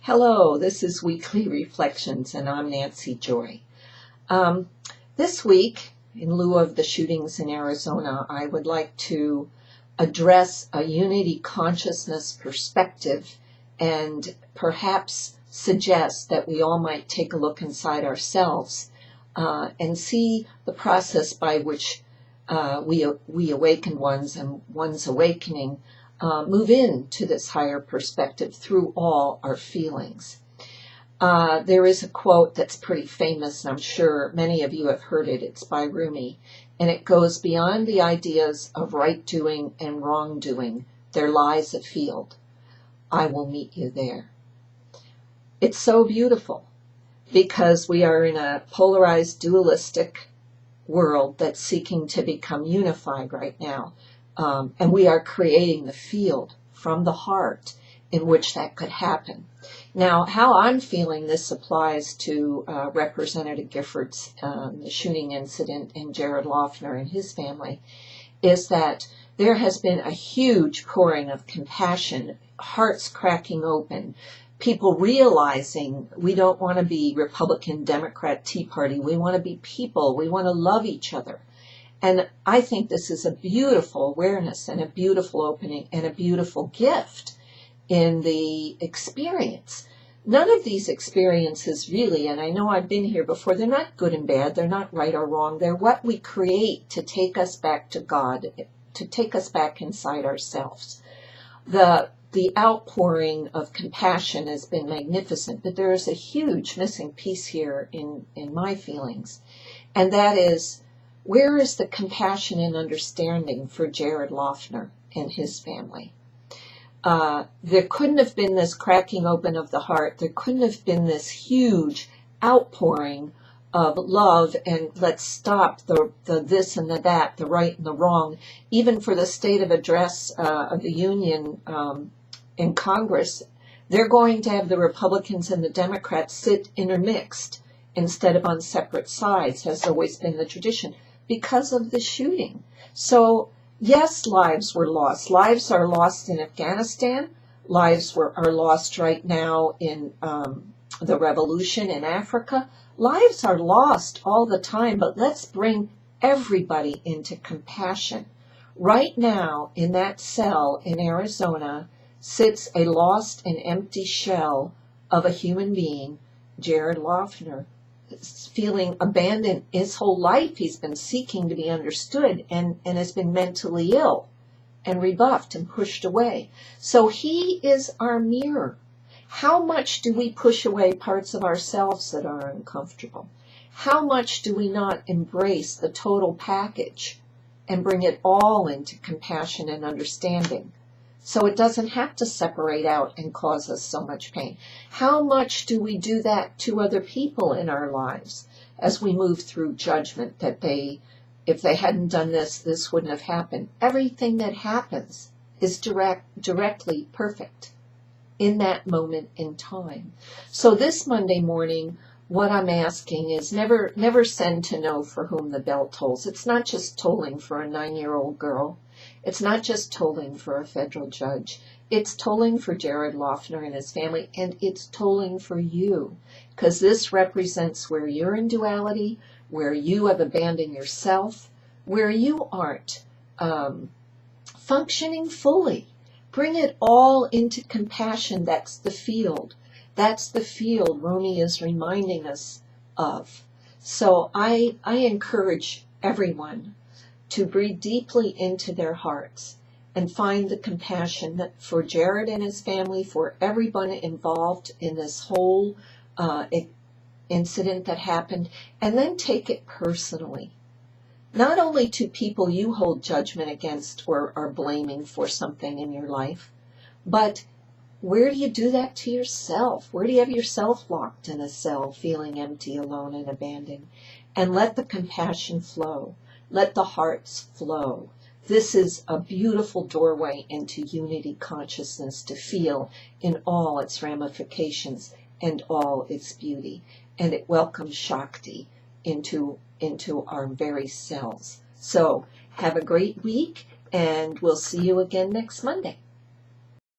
Hello, this is Weekly Reflections, and I'm Nancy Joy. This week, in lieu of the shootings in Arizona, I would like to address a unity consciousness perspective and perhaps suggest that we all might take a look inside ourselves and see the process by which we awaken ones and one's awakening move into this higher perspective through all our feelings. There is a quote that's pretty famous, and I'm sure many of you have heard it. It's by Rumi, and it goes, "Beyond the ideas of right doing and wrong doing, there lies a field. I will meet you there." It's so beautiful because we are in a polarized, dualistic world that's seeking to become unified right now. And we are creating the field from the heart in which that could happen. Now, how I'm feeling this applies to Representative Gifford's the shooting incident and Jared Loughner and his family is that there has been a huge pouring of compassion, hearts cracking open, people realizing we don't want to be Republican, Democrat, Tea Party. We want to be people. We want to love each other. And I think this is a beautiful awareness and a beautiful opening and a beautiful gift in the experience. None of these experiences really, and I know I've been here before, they're not good and bad, they're not right or wrong, they're what we create to take us back to God, to take us back inside ourselves. The outpouring of compassion has been magnificent, but there is a huge missing piece here in my feelings, and that is, where is the compassion and understanding for Jared Loughner and his family? There couldn't have been this cracking open of the heart. There couldn't have been this huge outpouring of love and let's stop the this and the that, the right and the wrong. Even for the state of address of the Union in Congress, they're going to have the Republicans and the Democrats sit intermixed instead of on separate sides, has always been the tradition, because of the shooting. So, yes, lives were lost. Lives are lost in Afghanistan. Lives are lost right now in the revolution in Africa. Lives are lost all the time, but let's bring everybody into compassion. Right now, in that cell in Arizona, sits a lost and empty shell of a human being, Jared Loughner, feeling abandoned his whole life. He's been seeking to be understood and has been mentally ill and rebuffed and pushed away. So he is our mirror. How much do we push away parts of ourselves that are uncomfortable? How much do we not embrace the total package and bring it all into compassion and understanding? So it doesn't have to separate out and cause us so much pain. How much do we do that to other people in our lives as we move through judgment that if they hadn't done this, this wouldn't have happened? Everything that happens is directly perfect in that moment in time. So this Monday morning, what I'm asking is never send to know for whom the bell tolls. It's not just tolling for a 9-year-old girl. It's not just tolling for a federal judge. It's tolling for Jared Loughner and his family, and it's tolling for you, because this represents where you're in duality, where you have abandoned yourself, where you aren't functioning fully. Bring it all into compassion. That's the field. That's the field Rumi is reminding us of. So I encourage everyone to breathe deeply into their hearts and find the compassion that for Jared and his family, for everyone involved in this whole incident that happened, and then take it personally. Not only to people you hold judgment against or are blaming for something in your life, but where do you do that to yourself? Where do you have yourself locked in a cell, feeling empty, alone, and abandoned? And let the compassion flow. Let the hearts flow. This is a beautiful doorway into unity consciousness to feel in all its ramifications and all its beauty. And it welcomes Shakti into our very selves. So have a great week, and we'll see you again next Monday.